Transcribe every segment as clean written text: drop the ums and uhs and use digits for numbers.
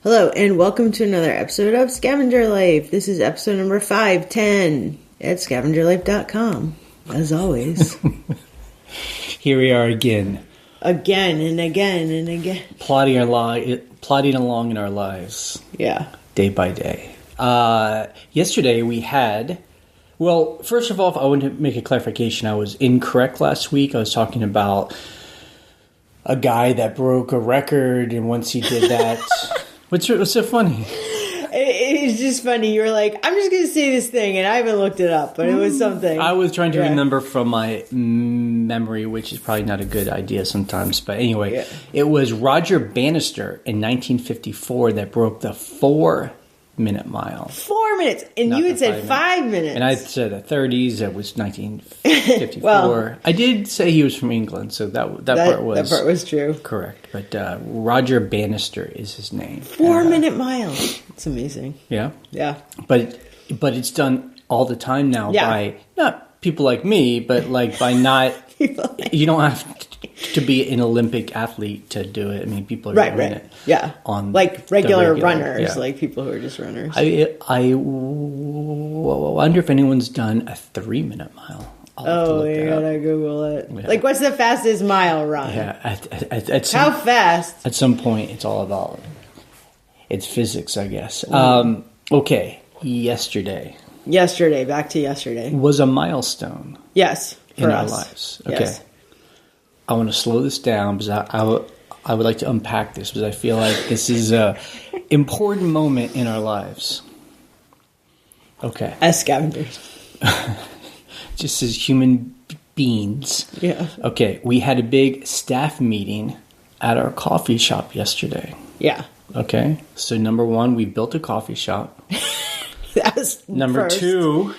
Hello, and welcome to another episode of Scavenger Life. This is episode number 510 at scavengerlife.com, as always. Here we are again. Again and again and again. Plodding along in our lives. Yeah. Day by day. Yesterday we had... Well, first of all, I want to make a clarification. I was incorrect last week. I was talking about a guy that broke a record, and once he did that... What's so funny? It's just funny. You were like, I'm just going to say this thing, and I haven't looked it up, but it was something. I was trying to remember from my memory, which is probably not a good idea sometimes. But anyway, It was Roger Bannister in 1954 that broke the 4-minute mile. 4 minutes. And you had said 5 minutes. And I said the 30s. It was 1954. Well, I did say he was from England, so that part was true. Correct. But Roger Bannister is his name. 4-minute mile. It's amazing. Yeah. Yeah. But it's done all the time now by not people like me, but by not... You don't have to be an Olympic athlete to do it. I mean, people are doing it. Yeah. On regular runners, people who are just runners. I wonder if anyone's done a 3-minute mile. You gotta Google it. Yeah. What's the fastest mile run? Yeah. How fast? At some point, it's all about... It's physics, I guess. Okay. Yesterday, back to yesterday. was a milestone. Yes. In our lives. Okay. Yes. I want to slow this down because I would like to unpack this because I feel like this is a important moment in our lives. Okay. As scavengers. Just as human beings. Yeah. Okay. We had a big staff meeting at our coffee shop yesterday. Yeah. Okay. So number one, we built a coffee shop. That's number first. 2,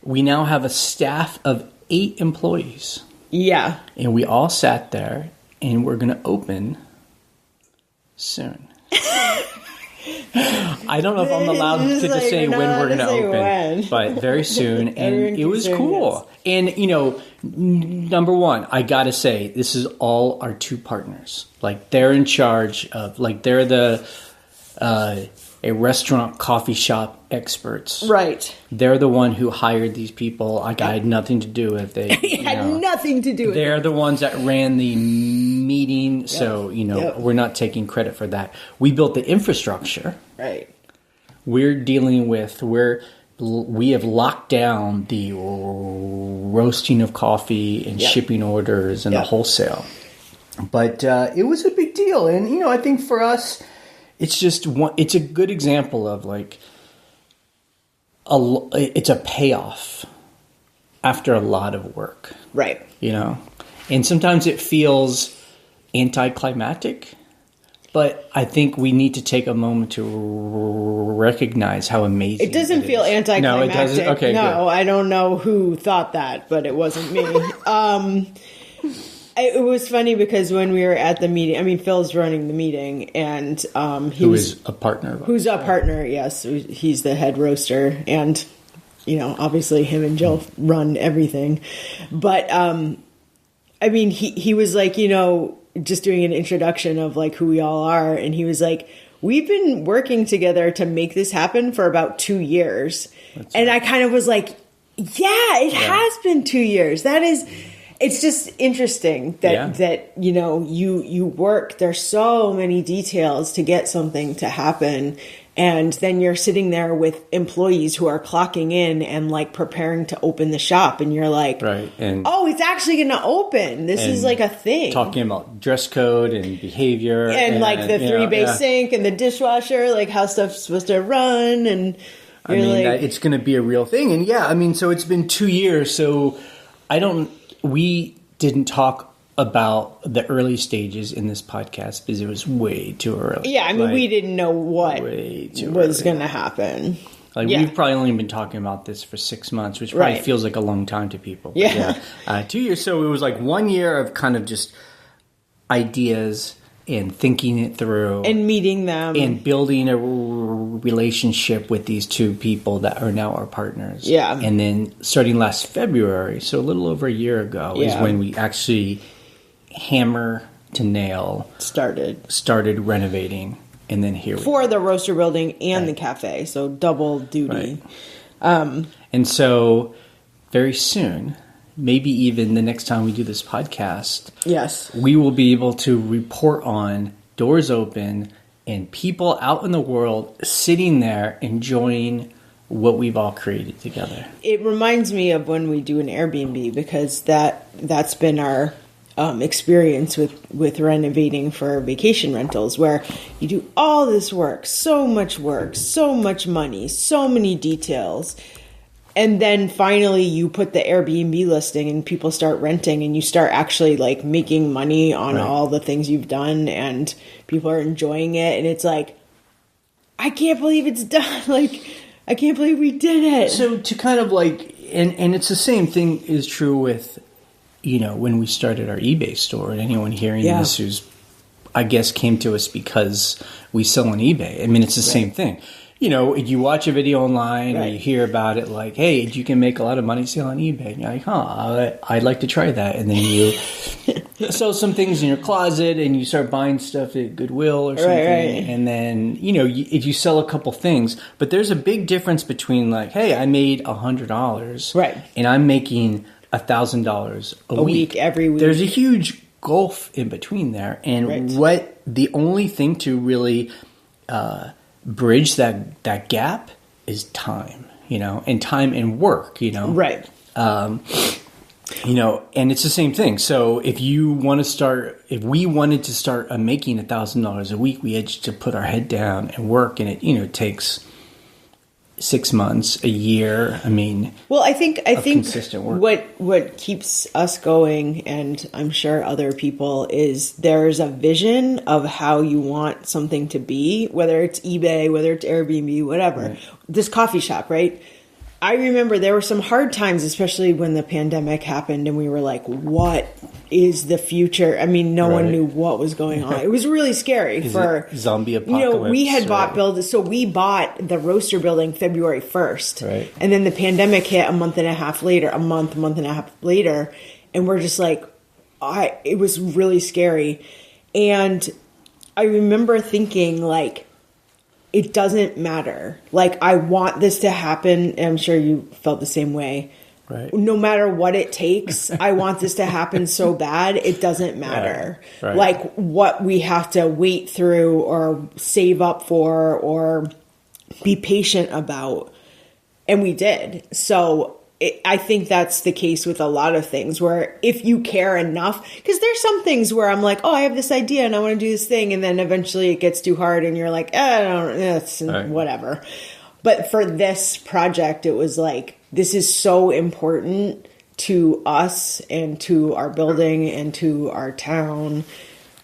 we now have a staff of 8 employees. Yeah. And we all sat there, and we're going to open soon. I don't know if I'm allowed to say when we're going to open, but very soon. And it was cool. And, number one, I got to say, this is all our 2 partners. They're in charge of, they're the... a restaurant, coffee shop experts. Right. They're the one who hired these people. I had nothing to do with it. Nothing to do with it. They're the ones that ran the meeting. Yep. So, we're not taking credit for that. We built the infrastructure. Right. We have locked down the roasting of coffee and shipping orders and the wholesale. But it was a big deal. And, I think for us... It's a good example of it's a payoff after a lot of work. Right. And sometimes it feels anticlimactic, but I think we need to take a moment to recognize how amazing it doesn't feel anticlimactic. No, it doesn't. Okay, no, good. I don't know who thought that, but it wasn't me. It was funny because when we were at the meeting, Phil's running the meeting, and who is a partner. Who's a partner? Yes, he's the head roaster, and obviously him and Jill run everything. But he was just doing an introduction of who we all are, and he was like, "We've been working together to make this happen for about 2 years," and I kind of was like, "Yeah, it has been 2 years. That is." It's just interesting that you work. There's so many details to get something to happen, and then you're sitting there with employees who are clocking in and preparing to open the shop, and you're like, right, and it's actually going to open. This is a thing. Talking about dress code and behavior, and the 3-bay sink and the dishwasher, how stuff's supposed to run, and it's going to be a real thing. And so it's been 2 years. So we didn't talk about the early stages in this podcast because it was way too early. Yeah, we didn't know what was going to happen. We've probably only been talking about this for 6 months, which probably feels like a long time to people. Yeah. 2 years. So it was 1 year of kind of just ideas and thinking it through. And meeting them. And building a relationship with these 2 people that are now our partners. Yeah. And then starting last February, so a little over a year ago, is when we actually hammer to nail started renovating. And then here we for the roaster building and the cafe, so double duty. Right. And so very soon, maybe even the next time we do this podcast, yes, we will be able to report on doors open and people out in the world sitting there enjoying what we've all created together. It reminds me of when we do an Airbnb, because that's been our experience with renovating for vacation rentals, where you do all this work, so much money, so many details, and then finally you put the Airbnb listing and people start renting and you start actually like making money on all the things you've done and people are enjoying it, and it's like, I can't believe it's done. Like, I can't believe we did it. So to kind of like, and it's the same thing is true with, when we started our eBay store, and anyone hearing this who's, I guess, came to us because we sell on eBay. I mean, it's the same thing. You watch a video online or you hear about it like, hey, you can make a lot of money selling on eBay. And you're like, I'd like to try that. And then you sell some things in your closet and you start buying stuff at Goodwill or something. Right. And then, if you sell a couple things, but there's a big difference between like, hey, I made $100. Right. And I'm making $1,000 a week every week. There's a huge gulf in between there, and what the only thing to really bridge that gap is time, and time and work, right. And it's the same thing. So if we wanted to start making $1,000 a week, we had to put our head down and work, and it takes 6 months, a year. I mean, well, I think consistent work. What keeps us going, and I'm sure other people, is there's a vision of how you want something to be, whether it's eBay, whether it's Airbnb, whatever. Right. This coffee shop, right? I remember there were some hard times, especially when the pandemic happened, and we were like, what is the future? I mean, no one knew what was going on. It was really scary for zombie apocalypse. We had we bought the roaster building February 1st. Right. And then the pandemic hit a month and a half later, and we're just like, it was really scary. And I remember thinking, like, it doesn't matter. Like, I want this to happen. And I'm sure you felt the same way. Right. No matter what it takes, I want this to happen so bad. It doesn't matter. Right. Like, what we have to wait through or save up for or be patient about. And we did. So I think that's the case with a lot of things, where if you care enough, because there's some things where I'm like, oh, I have this idea and I want to do this thing. And then eventually it gets too hard and you're like, it's whatever. But for this project, it was like, this is so important to us and to our building and to our town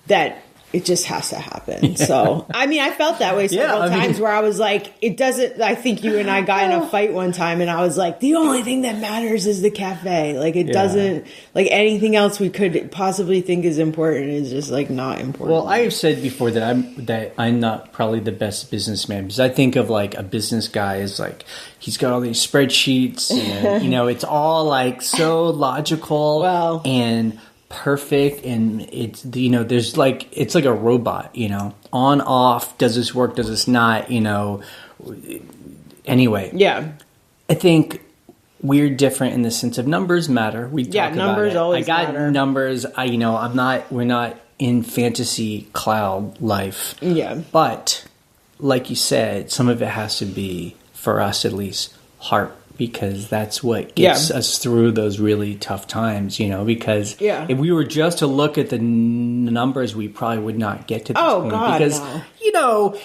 that it just has to happen. Yeah. So, I mean, I felt that way several times where I was like, it doesn't, I think you and I got in a fight one time and I was like, the only thing that matters is the cafe. Like, it doesn't, like, anything else we could possibly think is important is just like not important. Well, I have said before that I'm not probably the best businessman, because I think of like a business guy as like, he's got all these spreadsheets and, it's all like so logical and perfect, and it's there's like, it's like a robot, on, off, does this work, does this not, anyway. I think we're different in the sense of numbers matter. We talk numbers about it. Always I got matter. numbers. We're not in fantasy cloud life. But like you said, some of it has to be, for us at least, heart, because that's what gets us through those really tough times, because if we were just to look at the numbers, we probably would not get to this point. God, because, no.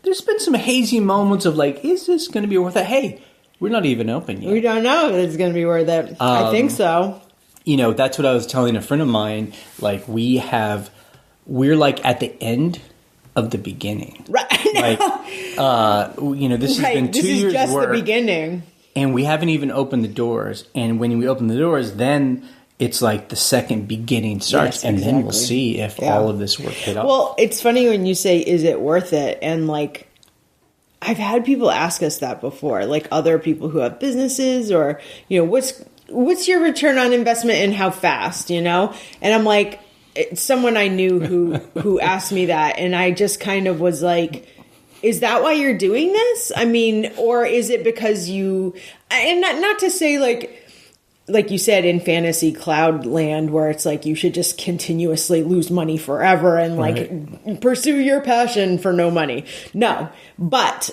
there's been some hazy moments of like, is this going to be worth it? Hey, we're not even open yet. We don't know if it's going to be worth it. I think so. That's what I was telling a friend of mine. Like, we're like at the end of the beginning. Right. This has been 2 years' work. This is just the beginning. And we haven't even opened the doors. And when we open the doors, then it's like the second beginning starts. And then we'll see if all of this work paid off. Well, it's funny when you say, is it worth it? And like, I've had people ask us that before, like other people who have businesses, or, what's your return on investment and how fast, And I'm like, someone I knew who asked me that, and I just kind of was like, is that why you're doing this? I mean, or is it because you, and not to say like you said in fantasy cloud land where it's like you should just continuously lose money forever and like pursue your passion for no money. No, but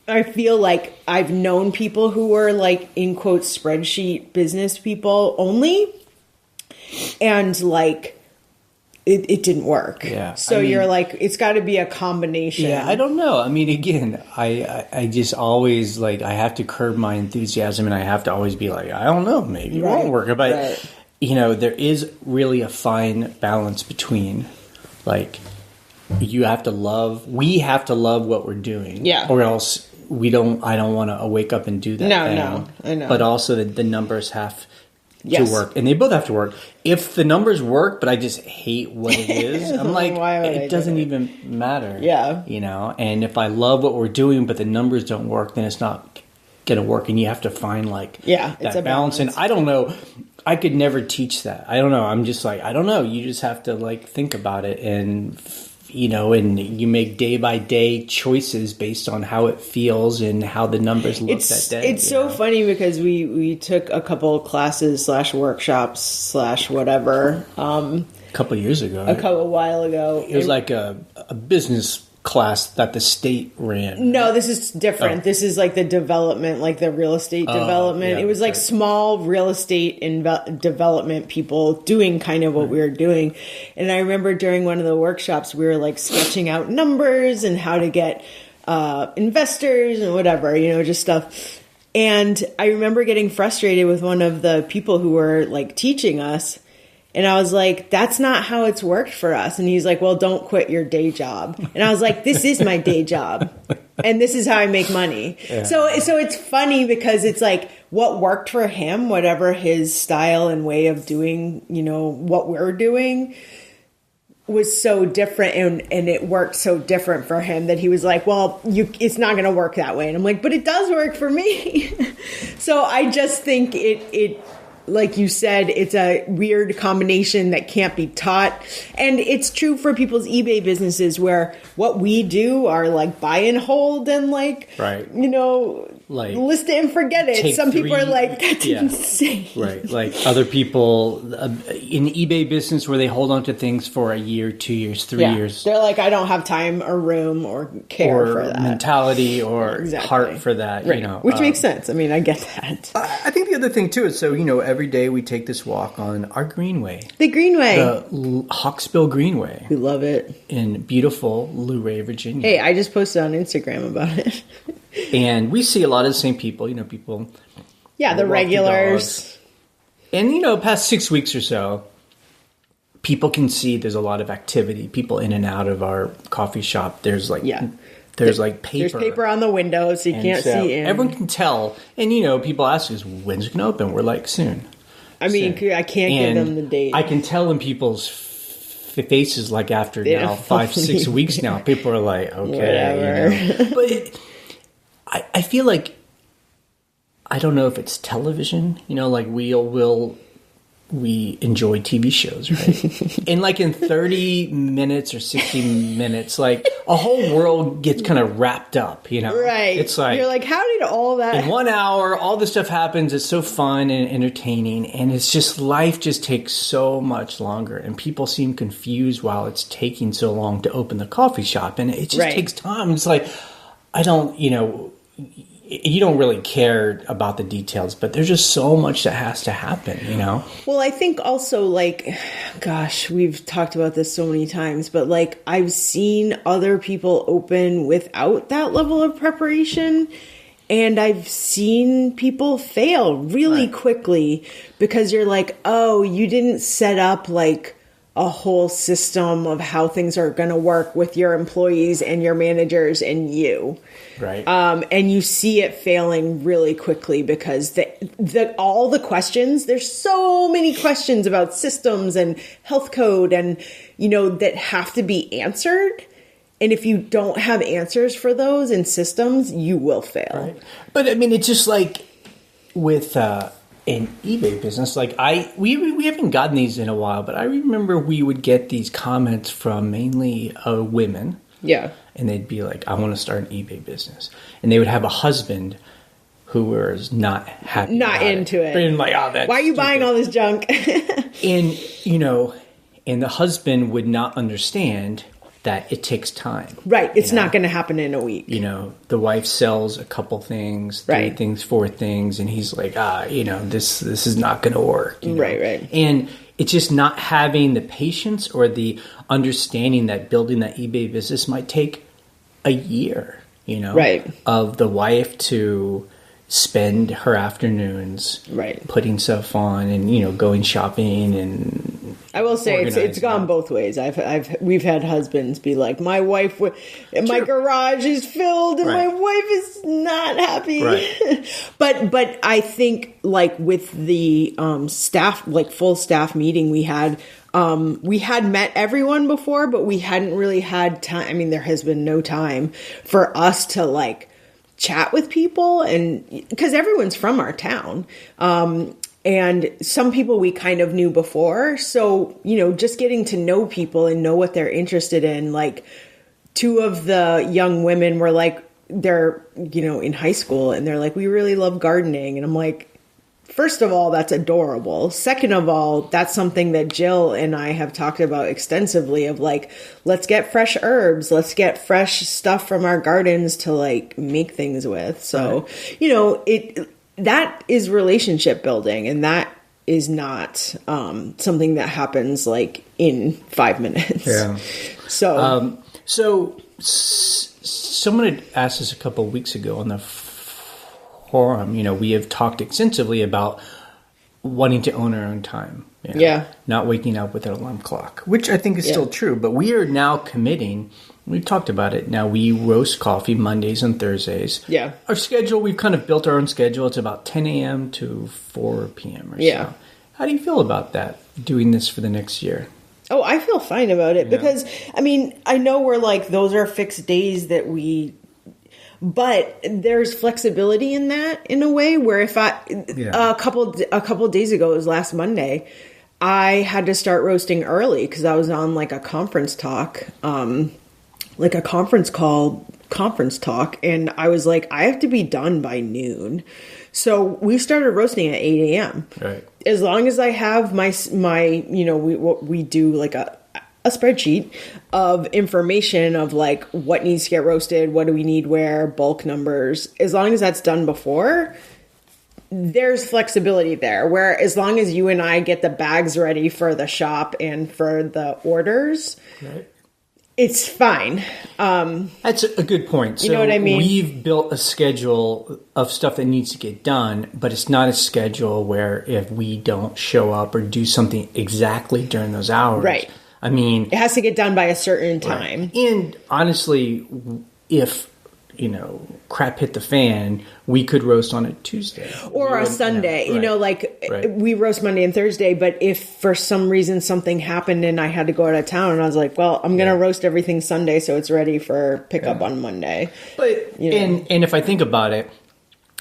I feel like I've known people who were like in quotes spreadsheet business people only, and like it didn't work. Yeah. So you're like, it's got to be a combination. Yeah, I don't know. I mean, again, I just always like, I have to curb my enthusiasm, and I have to always be like, I don't know, maybe it won't work. But, you know, there is really a fine balance between like, we have to love what we're doing. Yeah. Or else I don't want to wake up and do that. No, I know. But also the numbers have to work, and they both have to work. If the numbers work, but I just hate what it is, I'm like, it doesn't even matter. Yeah. You know, and if I love what we're doing, but the numbers don't work, then it's not going to work, and you have to find like that balance. And I don't know, I could never teach that. I don't know. I'm just like, I don't know. You just have to like think about it, and you know, and you make day by day choices based on how it feels and how the numbers look that day. It's so funny because we took a couple classes / workshops / whatever. A couple of years ago. A while ago. It was like a business class that the state ran. No, this is different. Oh. This is like the development, like the real estate development. Yeah, it was like small real estate development people doing kind of what we were doing. And I remember during one of the workshops, we were like sketching out numbers and how to get investors and whatever, you know, just stuff. And I remember getting frustrated with one of the people who were like teaching us. And I was like, that's not how it's worked for us. And he's like, well, don't quit your day job. And I was like, this is my day job. And this is how I make money. Yeah. So it's funny because it's like what worked for him, whatever his style and way of doing, you know, what we're doing was so different. And it worked so different for him that he was like, well, it's not going to work that way. And I'm like, but it does work for me. So I just think it like you said, it's a weird combination that can't be taught. And it's true for people's eBay businesses where what we do are like buy and hold and like, you know, like list it and forget it. Some people are like, that's insane. Right. Like other people in the eBay business where they hold on to things for a year, 2 years, 3 years. They're like, I don't have time or room or care for that. Mentality or heart for that, you know. Which makes sense. I mean, I get that. I think the other thing too is, so, you know, every day we take this walk on our greenway. The greenway. The Hawksbill Greenway. We love it. In beautiful Luray, Virginia. Hey, I just posted on Instagram about it. And we see a lot of the same people, you know, people. Yeah, the regulars. And, you know, past 6 weeks or so, people can see there's a lot of activity. People in and out of our coffee shop. There's like... There's like paper. There's paper on the window, so you can't see in. Everyone can tell. And, you know, people ask us, when's it going to open? We're like, soon. I mean, I can't give them the date. I can tell in people's faces, like after now 5-6 weeks now, people are like, okay. You know. But I feel like, I don't know if it's television, you know, like we enjoy TV shows, right? And like in 30 minutes or 60 minutes, like a whole world gets kind of wrapped up, you know? Right. It's like... You're like, how did all that... In 1 hour, all this stuff happens. It's so fun and entertaining. And it's just, life just takes so much longer. And people seem confused while it's taking so long to open the coffee shop. And it just takes time. It's like, I don't, you know... You don't really care about the details, but there's just so much that has to happen, you know? Well, I think also, like, gosh, we've talked about this so many times, but, like, I've seen other people open without that level of preparation, and I've seen people fail really quickly because you're like, oh, you didn't set up, like, a whole system of how things are going to work with your employees and your managers and you. Right. And you see it failing really quickly because all the questions, there's so many questions about systems and health code and, you know, that have to be answered. And if you don't have answers for those in systems, you will fail. Right. But I mean, it's just like with, an eBay business, like we haven't gotten these in a while, but I remember we would get these comments from mainly women. Yeah. And they'd be like, I want to start an eBay business. And they would have a husband who was not happy. Not into it. And like, oh, that's why are you buying all this junk? And, and the husband would not understand that it takes time. Right. It's not going to happen in a week. The wife sells a couple things, 3 things, 4 things, and he's like, this is not going to work. Right. And it's just not having the patience or the understanding that building that eBay business might take a year, of the wife to spend her afternoons putting stuff on and, going shopping. And I will say it's gone both ways. We've had husbands be like, my wife, my garage is filled and my wife is not happy. Right. But I think like with the staff, like full staff meeting we had met everyone before, but we hadn't really had time. I mean, there has been no time for us to like chat with people, and because everyone's from our town. And some people we kind of knew before. So, just getting to know people and know what they're interested in. Like 2 of the young women were like, they're, in high school and they're like, we really love gardening. And I'm like, first of all, that's adorable. Second of all, that's something that Jill and I have talked about extensively of like, let's get fresh herbs. Let's get fresh stuff from our gardens to like make things with. So, that is relationship building, and that is not something that happens like in 5 minutes. Yeah. So, someone had asked us a couple of weeks ago on the forum. We have talked extensively about wanting to own our own time. Not waking up with an alarm clock, which I think is still true. But we are now committing. We've talked about it. Now we roast coffee Mondays and Thursdays. Yeah. Our schedule, we've kind of built our own schedule. It's about 10 a.m. to 4 p.m. or so. How do you feel about that, doing this for the next year? Oh, I feel fine about it because, I mean, I know we're like, those are fixed days that but there's flexibility in that in a way where if a couple days ago, it was last Monday, I had to start roasting early because I was on like a conference talk, like a conference talk. And I was like, I have to be done by noon. So we started roasting at 8 a.m. Right. As long as I have my we do like a spreadsheet of information of like what needs to get roasted, what do we need where, bulk numbers. As long as that's done before, there's flexibility there. Where as long as you and I get the bags ready for the shop and for the orders, it's fine. That's a good point. So you know what I mean? We've built a schedule of stuff that needs to get done, but it's not a schedule where if we don't show up or do something exactly during those hours. Right. I mean, it has to get done by a certain time. Right. And honestly, if, crap hit the fan, we could roast on a Tuesday. Or a Sunday. We roast Monday and Thursday, but if for some reason something happened and I had to go out of town and I was like, well, I'm going to roast everything Sunday so it's ready for pickup on Monday. But, and if I think about it,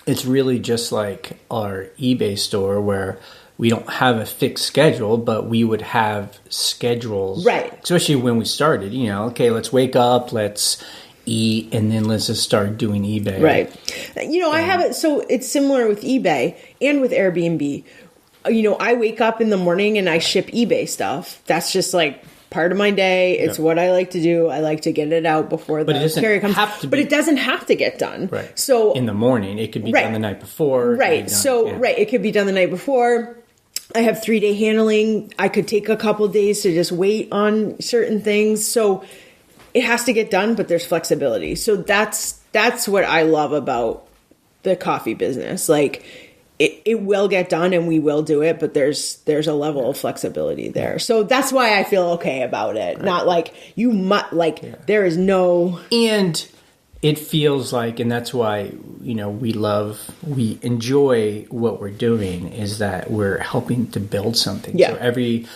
it's really just like our eBay store where we don't have a fixed schedule, but we would have schedules. Right. Especially when we started, okay, let's wake up, let's eat, and then let's just start doing eBay. Right. I have it. So it's similar with eBay and with Airbnb. I wake up in the morning and I ship eBay stuff. That's just like part of my day. It's what I like to do. I like to get it out before the carrier comes. But it doesn't have to get done. Right. So in the morning, it could be done the night before. Right. It could be done the night before. I have 3-day handling. I could take a couple days to just wait on certain things. So it has to get done, but there's flexibility. So that's what I love about the coffee business. Like it will get done and we will do it, but there's a level of flexibility there. So that's why I feel okay about it. Right. Not like there is no. And it feels like, and that's why, we enjoy what we're doing, is that we're helping to build something. Yeah. So every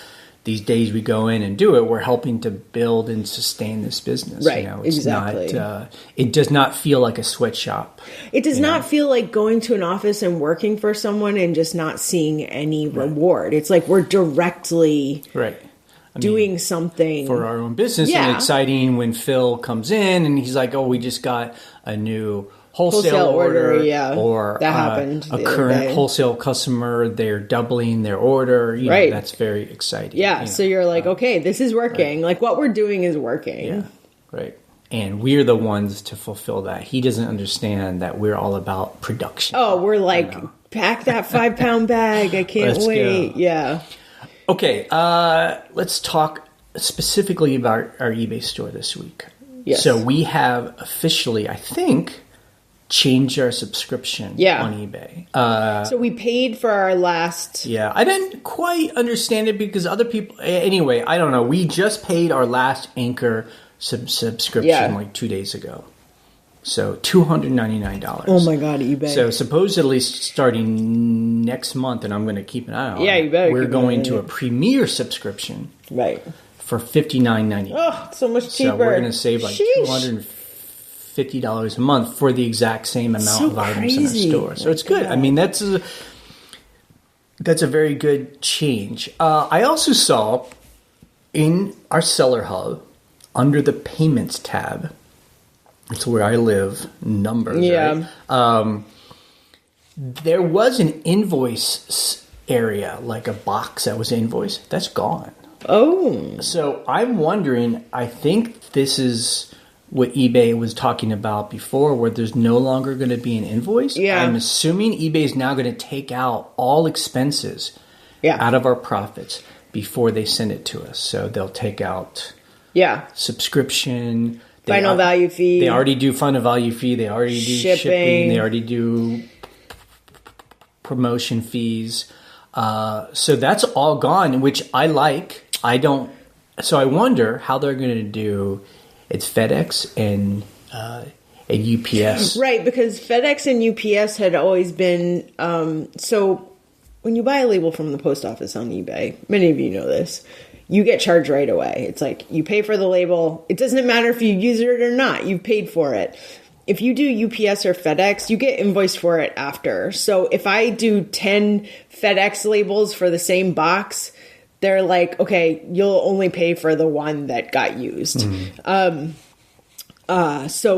these days we go in and do it, we're helping to build and sustain this business. Right, you know, it's exactly. not, it does not feel like a sweatshop. It does not feel like going to an office and working for someone and just not seeing any reward. It's like we're directly doing something for our own business. And exciting when Phil comes in and he's like, oh, we just got a new wholesale order, or that happened a current wholesale customer, they're doubling their order. You know, that's very exciting. Yeah, so you're like, okay, this is working. Like what we're doing is working. Yeah, right. And we're the ones to fulfill that. He doesn't understand that we're all about production. Oh, we're like, pack that 5-pound bag. I can't wait. Go. Yeah. Okay, let's talk specifically about our eBay store this week. Yes. So we have officially, I think, changed our subscription on eBay. So we paid for our last... Yeah, I didn't quite understand it because other people... Anyway, I don't know. We just paid our last Anchor subscription like 2 days ago. So $299. Oh my God, eBay. So supposedly starting next month, and I'm going to keep an eye on you better. We're going to a Premier subscription. Right. For $59.99. Oh, so much cheaper. So we're going to save like $250 a month for the exact same amount of items in our store. So it's good. I mean, that's a very good change. I also saw in our Seller Hub, under the Payments tab, it's where I live, numbers, right? There was an invoice area, like a box that was invoice. That's gone. Oh. So I'm wondering, I think this is what eBay was talking about before, where there's no longer going to be an invoice. Yeah. I'm assuming eBay is now going to take out all expenses out of our profits before they send it to us. So they'll take out subscription, final value fee. They already do final value fee. They already do shipping. They already do promotion fees. So that's all gone, which I like. So I wonder how they're going to do. It's FedEx and UPS. Right, because FedEx and UPS had always been... so when you buy a label from the post office on eBay, many of you know this, you get charged right away. It's like you pay for the label. It doesn't matter if you use it or not. You've paid for it. If you do UPS or FedEx, you get invoiced for it after. So if I do 10 FedEx labels for the same box, they're like, okay, you'll only pay for the one that got used. So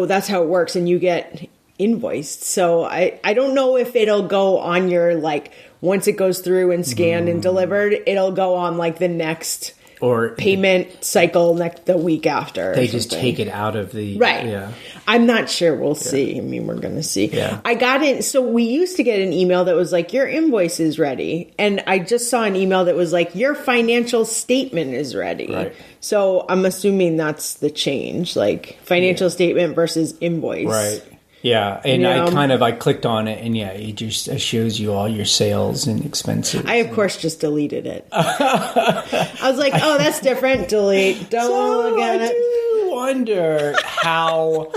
that's how it works, and you get invoiced. So I don't know if it'll go on your, like, once it goes through and scanned and delivered, it'll go on like the next or payment cycle the week after. They just take it out of the... Right. Yeah. I'm not sure. We'll see. I mean, we're going to see. Yeah. I got it. So we used to get an email that was like, your invoice is ready. And I just saw an email that was like, your financial statement is ready. Right. So I'm assuming that's the change, like financial statement versus invoice. Right. Yeah, and I clicked on it, and it just shows you all your sales and expenses. I, of course, just deleted it. I was like, oh, that's different. Delete. Don't look at it. I do wonder how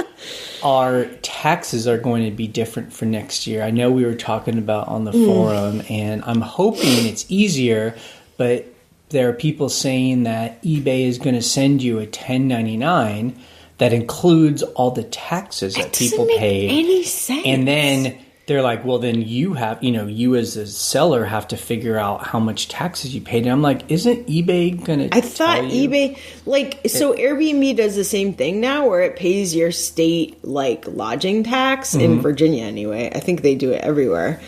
our taxes are going to be different for next year. I know we were talking about on the forum, and I'm hoping it's easier, but there are people saying that eBay is going to send you a 1099 that includes all the taxes that people pay. Doesn't make any sense. And then they're like, well, then you have, you as a seller have to figure out how much taxes you paid. And I'm like, isn't eBay going to I thought eBay, so Airbnb does the same thing now where it pays your state, lodging tax in Virginia anyway. I think they do it everywhere.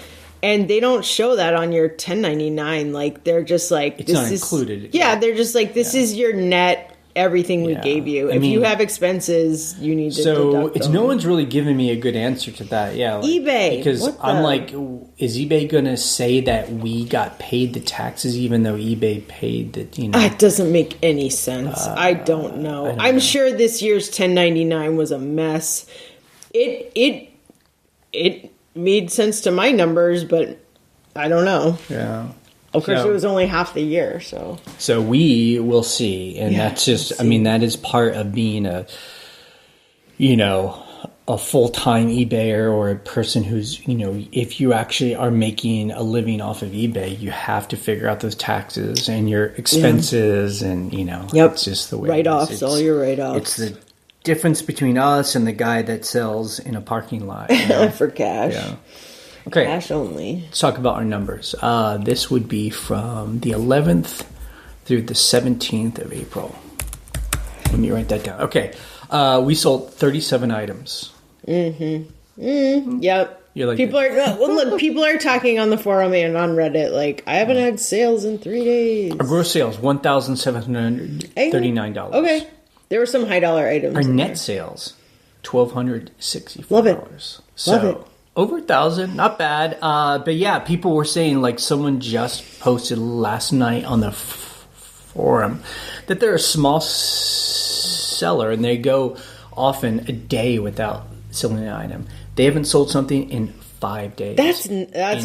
And they don't show that on your 1099. They're just like, it's not included. Yeah, they're just like, this is your net everything we gave you. If you have expenses, you need to deduct them. No one's really giving me a good answer to that. Yeah, eBay. Because I'm like, is eBay going to say that we got paid the taxes even though eBay paid the, It doesn't make any sense. I don't know. I'm sure this year's 1099 was a mess. It made sense to my numbers, but I don't know. Yeah. Of course, it was only half the year, so. So we will see, and that's just, that is part of being a, a full-time eBayer or a person who's, if you actually are making a living off of eBay, you have to figure out those taxes and your expenses and, it's just the way write-offs, all your write-offs. It's the difference between us and the guy that sells in a parking lot. For cash. Yeah. Okay. Cash only. Let's talk about our numbers. This would be from the 11th through the 17th of April. Let me write that down. Okay. We sold 37 items. Yep. You're like, people are talking on the forum and on Reddit like, I haven't had sales in 3 days. Our gross sales, $1,739. Okay. There were some high dollar items. Our net sales, $1,264. Love it. So, Love it. over 1,000, not bad. But yeah, people were saying, like someone just posted last night on the forum that they're a small seller and they go often a day without selling an item. They haven't sold something in 5 days. That's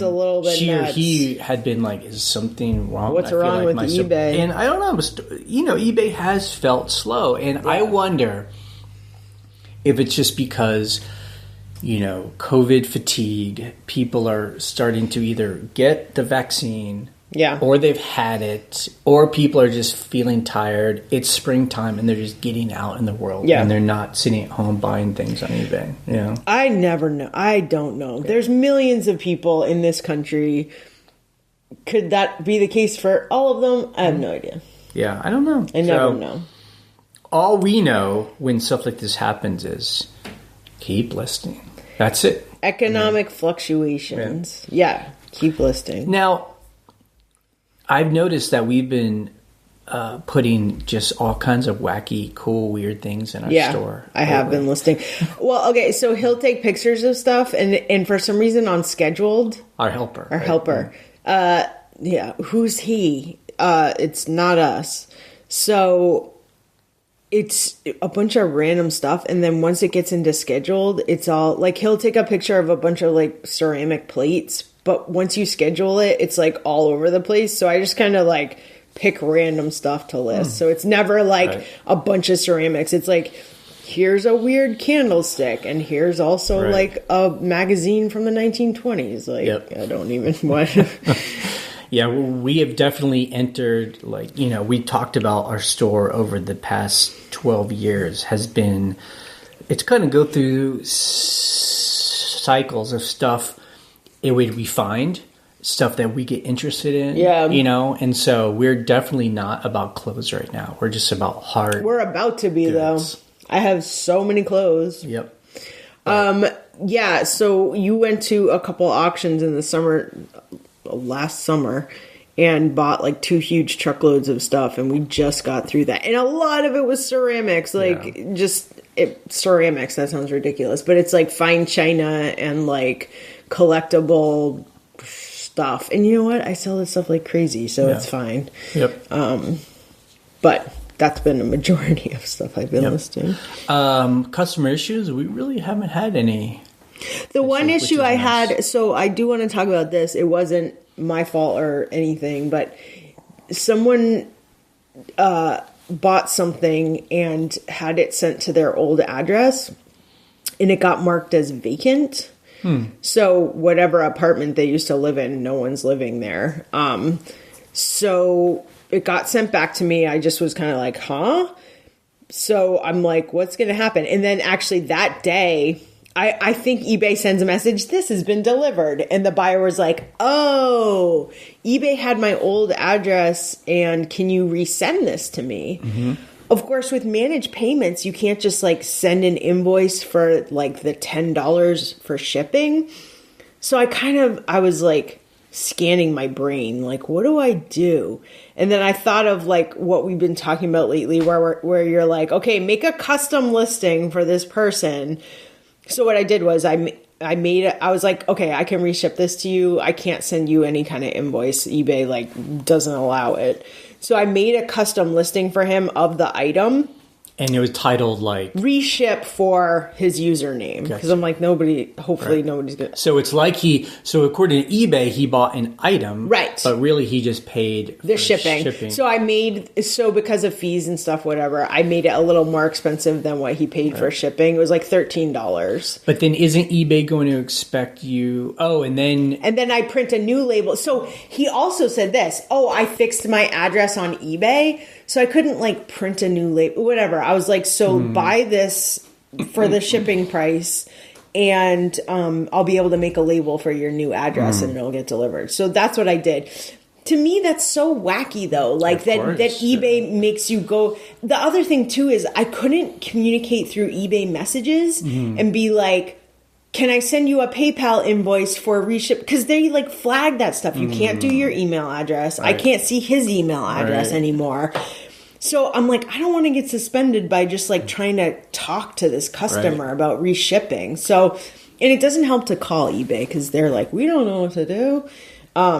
a little bit nuts. He had been like, is something wrong? What's wrong with eBay? And I don't know. eBay has felt slow. And I wonder if it's just because, COVID fatigue, people are starting to either get the vaccine or they've had it, or people are just feeling tired. It's springtime and they're just getting out in the world and they're not sitting at home buying things on eBay. I never know. I don't know. There's millions of people in this country. Could that be the case for all of them? I have no idea. Yeah, I don't know. I never know. All we know when stuff like this happens is keep listing. That's it. Economic fluctuations. Yeah, keep listing. Now, I've noticed that we've been putting just all kinds of wacky, cool, weird things in our store. I have been listing. Well, okay, so he'll take pictures of stuff, and for some reason on Scheduled... Our helper. Who's he? It's not us. So it's a bunch of random stuff, and then once it gets into Scheduled, it's all... Like, he'll take a picture of a bunch of, like, ceramic plates, but once you schedule it, it's like all over the place. So I just kind of like pick random stuff to list. So it's never like a bunch of ceramics. It's like, here's a weird candlestick and here's also like a magazine from the 1920s. Like, I don't even want Yeah, we have definitely entered, like, we talked about our store over the past 12 years has been, it's kind of go through cycles of stuff. We find stuff that we get interested in, and so we're definitely not about clothes right now. We're just about hard. We're about to be goods. Though. I have so many clothes. Yep. So you went to a couple auctions in the last summer, and bought like 2 huge truckloads of stuff, and we just got through that. And a lot of it was ceramics, ceramics. That sounds ridiculous, but it's like fine china and like collectible stuff. And you know what? I sell this stuff like crazy, so it's fine. Yep. But that's been a majority of stuff I've been listing. Customer issues, we really haven't had any. The one issue I had, so I do want to talk about this. It wasn't my fault or anything, but someone bought something and had it sent to their old address, and it got marked as vacant. So whatever apartment they used to live in, no one's living there. So it got sent back to me. I just was kind of like, huh? So I'm like, what's going to happen? And then actually that day, I think eBay sends a message, this has been delivered. And the buyer was like, oh, eBay had my old address and can you resend this to me? Mm-hmm. Of course, with managed payments, you can't just like send an invoice for like the $10 for shipping. So I was like scanning my brain, like, what do I do? And then I thought of like what we've been talking about lately, where you're like, okay, make a custom listing for this person. So what I did was I was like, okay, I can reship this to you. I can't send you any kind of invoice. eBay like doesn't allow it. So I made a custom listing for him of the item, And it was titled like reship for his username because I'm like nobody's gonna. So it's like so according to eBay, he bought an item, right? But really, he just paid the shipping. So because of fees and stuff, whatever, I made it a little more expensive than what he paid for shipping. It was like $13. But then, isn't eBay going to expect you? Oh, and then I print a new label. So he also said this. Oh, I fixed my address on eBay. So I couldn't like print a new label, whatever. I was like, buy this for the shipping price and I'll be able to make a label for your new address and it'll get delivered. So that's what I did. To me, that's so wacky though. Like that eBay makes you go. The other thing too is I couldn't communicate through eBay messages and be like, can I send you a PayPal invoice for reship? Because they like flag that stuff. You can't do your email address. Right. I can't see his email address anymore. So I'm like, I don't want to get suspended by just like trying to talk to this customer about reshipping. So, and it doesn't help to call eBay because they're like, we don't know what to do.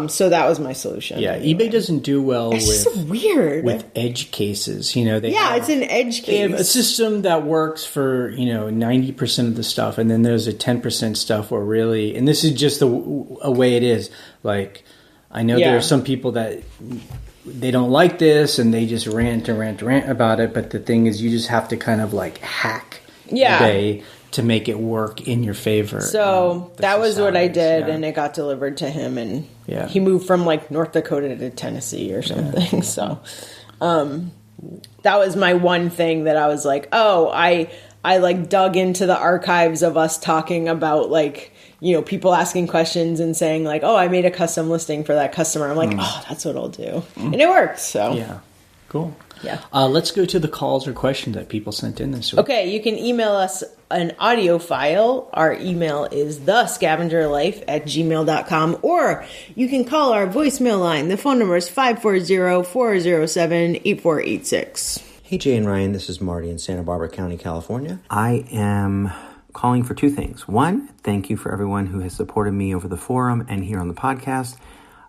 So that was my solution. Yeah, anyway. eBay doesn't do well with edge cases. You know, it's an edge case. They have a system that works for 90% of the stuff, and then there's a 10% stuff where really, and this is just a way it is. Like, I know there are some people that they don't like this, and they just rant about it. But the thing is, you just have to kind of like hack eBay to make it work in your favor. So that was what I did, and it got delivered to him, and he moved from like North Dakota to Tennessee or something. Yeah. So that was my one thing that I was like, oh, I like dug into the archives of us talking about like, people asking questions and saying like, oh, I made a custom listing for that customer. I'm like, oh, that's what I'll do. And it worked. So yeah, cool. Yeah. Let's go to the calls or questions that people sent in this week. Okay, you can email us an audio file. Our email is thescavengerlife@gmail.com, or you can call our voicemail line. The phone number is 540-407-8486. Hey, Jay and Ryan, this is Marty in Santa Barbara County, California. I am calling for two things. One, thank you for everyone who has supported me over the forum and here on the podcast.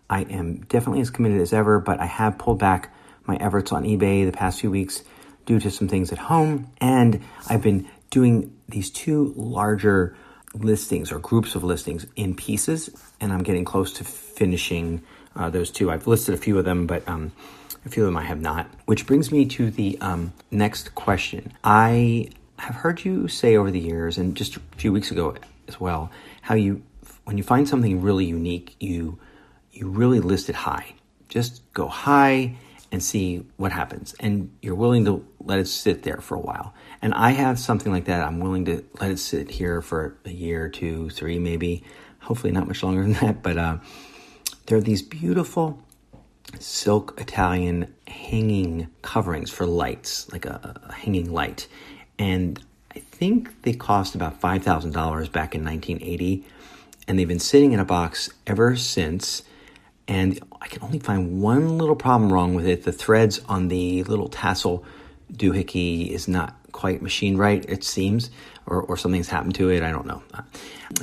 I am definitely as committed as ever, but I have pulled back my efforts on eBay the past few weeks due to some things at home. And I've been doing these two larger listings or groups of listings in pieces, and I'm getting close to finishing those two. I've listed a few of them, but a few of them I have not. Which brings me to the next question. I have heard you say over the years, and just a few weeks ago as well, how when you find something really unique, you really list it high. Just go high and see what happens. And you're willing to let it sit there for a while. And I have something like that. I'm willing to let it sit here for a year, 2, 3, maybe. Hopefully not much longer than that. But there are these beautiful silk Italian hanging coverings for lights, like a hanging light. And I think they cost about $5,000 back in 1980. And they've been sitting in a box ever since. And I can only find one little problem wrong with it. The threads on the little tassel doohickey is not quite machined right, it seems, or something's happened to it. I don't know.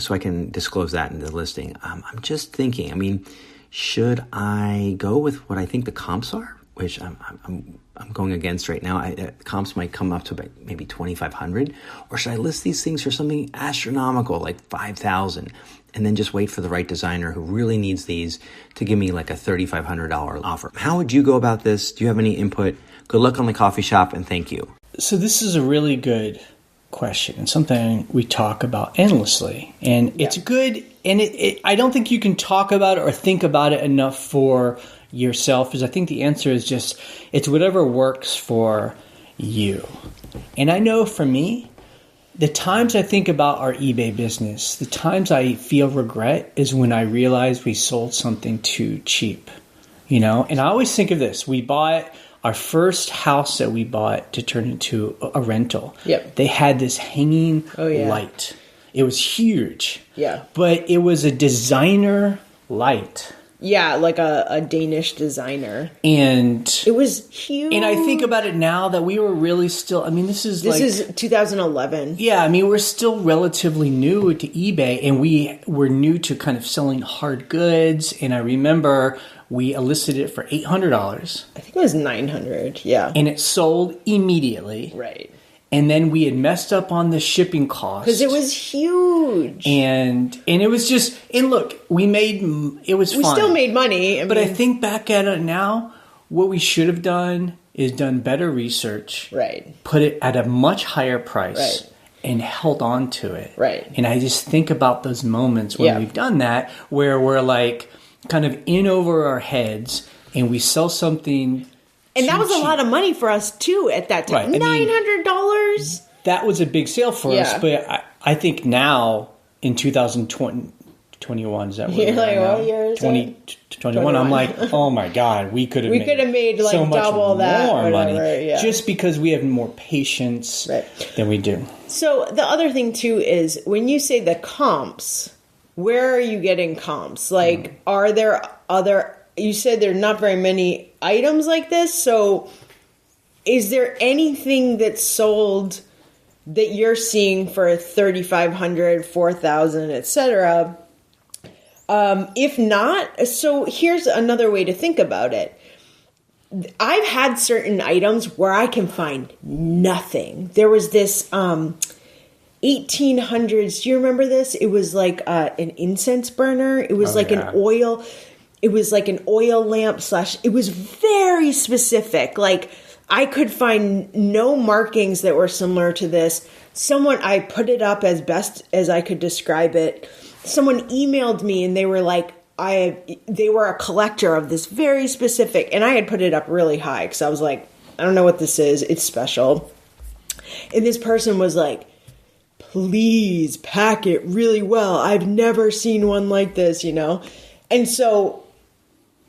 So I can disclose that in the listing. I'm just thinking, should I go with what I think the comps are, which I'm going against right now? Comps might come up to about maybe $2,500, or should I list these things for something astronomical like $5,000? And then just wait for the right designer who really needs these to give me like a $3,500 offer. How would you go about this? Do you have any input? Good luck on the coffee shop, and thank you. So this is a really good question and something we talk about endlessly. And it's good, and I don't think you can talk about it or think about it enough for yourself, because I think the answer is just, it's whatever works for you. And I know for me, the times I think about our eBay business, the times I feel regret is when I realize we sold something too cheap, And I always think of this. We bought our first house that we bought to turn into a rental. Yep. They had this hanging light. It was huge. Yeah. But it was a designer light. Yeah, like a Danish designer. And it was huge. And I think about it now that we were really still, this is 2011. Yeah, we're still relatively new to eBay, and we were new to kind of selling hard goods. And I remember we enlisted it for $800. I think it was $900, yeah. And it sold immediately. Right. And then we had messed up on the shipping cost. Because it was huge. And it was just, and look, it was fun. We still made money. But I think back at it now, what we should have done is done better research. Right. Put it at a much higher price. Right. And held on to it. Right. And I just think about those moments when we've done that, where we're like kind of in over our heads and we sell something. And that was cheap. A lot of money for us too at that time. Right. $900. That was a big sale for us. But I think now in 2021, is that what you're like, what year is 2021? I'm like, oh my God, we could have made like so much double that more money yeah. just because we have more patience than we do. So the other thing too is when you say the comps, where are you getting comps? Like, are there you said there are not very many items like this. So is there anything that's sold that you're seeing for $3,500, $4,000, etc.? If not, so here's another way to think about it. I've had certain items where I can find nothing. There was this 1800s. Do you remember this? It was like an incense burner. It was an oil. It was like an oil lamp / it was very specific. Like I could find no markings that were similar to this. I put it up as best as I could describe it. Someone emailed me and they were like, they were a collector of this very specific, and I had put it up really high because I was like, I don't know what this is. It's special. And this person was like, please pack it really well. I've never seen one like this, And so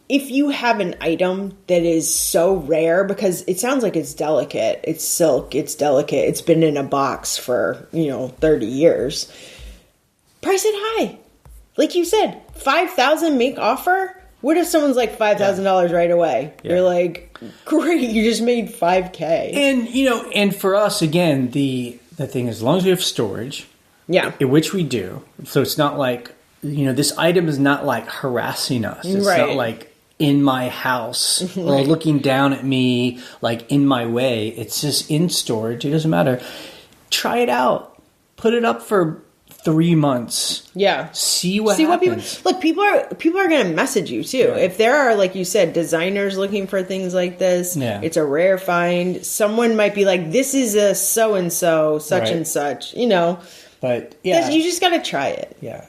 if you have an item that is so rare, because it sounds like it's delicate, it's silk, it's delicate, it's been in a box for, 30 years, price it high. Like you said, $5,000 make offer. What if someone's like $5,000 right away? Yeah. You're like, great, you just made $5,000. And and for us again, the thing is, as long as we have storage, which we do, so it's not like this item is not like harassing us. It's not like in my house or looking down at me, like in my way. It's just in storage. It doesn't matter. Try it out. Put it up for 3 months. Yeah. See what happens. People are going to message you too. Yeah. If there are, like you said, designers looking for things like this, it's a rare find. Someone might be like, this is a so-and-so, such and such, But you just got to try it. Yeah.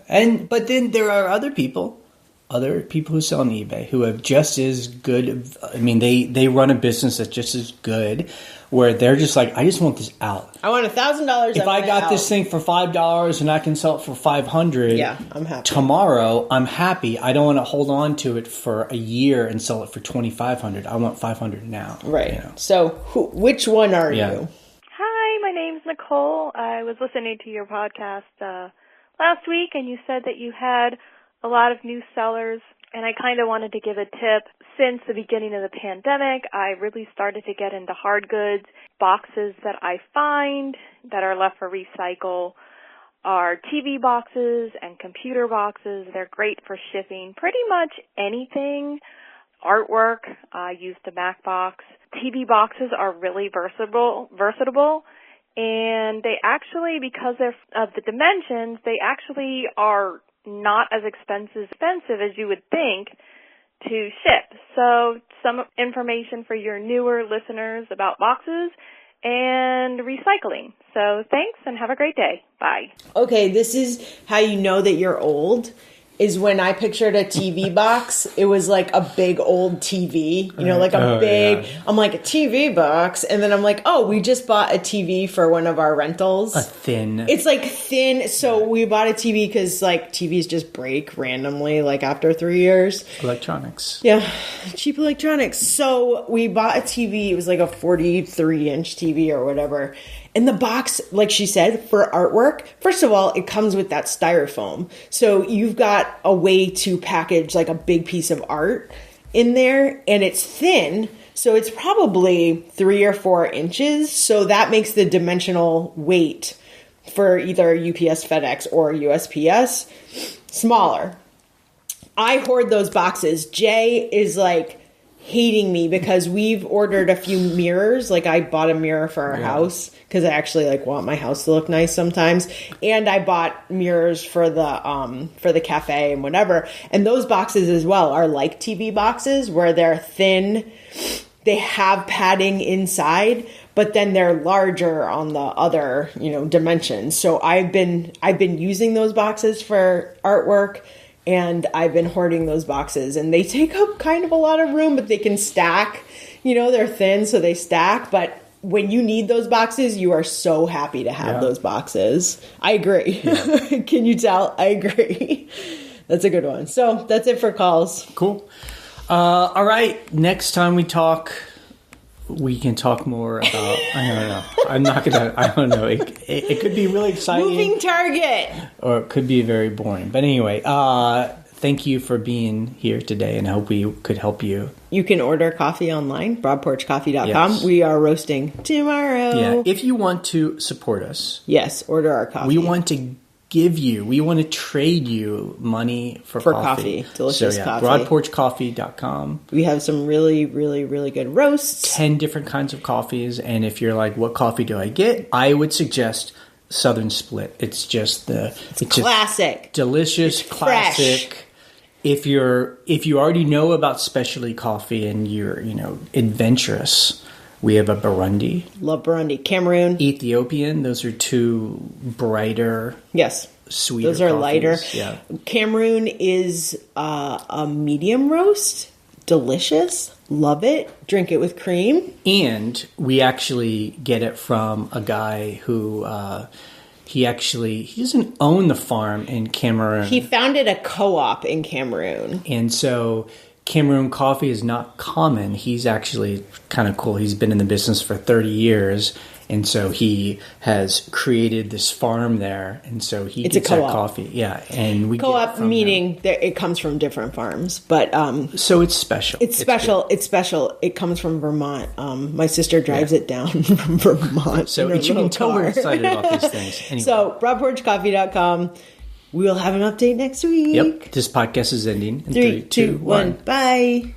But then there are other people who sell on eBay who have just as good. I mean, they run a business that's just as good, where they're just like, I just want this out. I want $1,000. If I got this thing for $5 and I can sell it for $500, I'm happy. Tomorrow, I'm happy. I don't want to hold on to it for a year and sell it for $2,500. I want $500 now. Right. So, which one are you? Hi, my name's Nicole. I was listening to your podcast last week, and you said that you had a lot of new sellers, and I kind of wanted to give a tip. Since the beginning of the pandemic, I really started to get into hard goods. Boxes that I find that are left for recycle are TV boxes and computer boxes. They're great for shipping pretty much anything. Artwork, I used the Mac box. TV boxes are really versatile, and they actually, because of the dimensions, they actually are not as expensive as you would think to ship. So some information for your newer listeners about boxes and recycling. So thanks and have a great day. Bye. Okay, this is how you know that you're old. Is when I pictured a TV box, it was like a big old TV, like a big, I'm like, a TV box. And then I'm like, oh, we just bought a TV for one of our rentals. It's like thin. So we bought a TV because like TVs just break randomly, like after 3 years. Electronics. Yeah, cheap electronics. So we bought a TV. It was like a 43-inch TV or whatever. And the box, like she said, for artwork, first of all, it comes with that styrofoam. So you've got a way to package like a big piece of art in there, and it's thin. So it's probably 3 or 4 inches. So that makes the dimensional weight for either UPS, FedEx, or USPS smaller. I hoard those boxes. Jay is like hating me because we've ordered a few mirrors. Like I bought a mirror for our house because I actually like want my house to look nice sometimes. And I bought mirrors for the cafe and whatever. And those boxes as well are like TV boxes where they're thin. They have padding inside, but then they're larger on the other, dimensions. So I've been using those boxes for artwork. And I've been hoarding those boxes, and they take up kind of a lot of room, but they can stack. They're thin, so they stack. But when you need those boxes, you are so happy to have those boxes. I agree. Yeah. Can you tell? I agree. That's a good one. So that's it for calls. Cool. All right. Next time we talk, we can talk more about, I don't know. I'm not going to, I don't know. It could be really exciting. Moving target. Or it could be very boring. But anyway, thank you for being here today, and I hope we could help you. You can order coffee online, broadporchcoffee.com. Yes. We are roasting tomorrow. Yeah. If you want to support us. Yes, order our coffee. We want to trade you money for coffee. Delicious coffee. broadporchcoffee.com. We have some really, really, really good roasts. 10 different kinds of coffees. And if you're like, what coffee do I get? I would suggest Southern Split. It's just it's classic. Just delicious, it's classic. Fresh. If you already know about specialty coffee and you're, adventurous, we have a Burundi. Love Burundi. Cameroon. Ethiopian. Those are two brighter. Yes. Sweeter Those are coffees. lighter. Yeah. Cameroon is a medium roast. Delicious. Love it. Drink it with cream. And we actually get it from a guy who he doesn't own the farm in Cameroon. He founded a co-op in Cameroon. And so Cameroon coffee is not common. He's actually kind of cool. He's been in the business for 30 years. And so he has created this farm there. And so he gets that coffee. Yeah. And we co-op meaning it comes from different farms. But so it's special. It's special. It's special. It comes from Vermont. My sister drives it down from Vermont. So you can tell we're excited about these things. Anyway. So broadporchcoffee.com. We'll have an update next week. Yep. This podcast is ending in 3, 2, 1. Bye.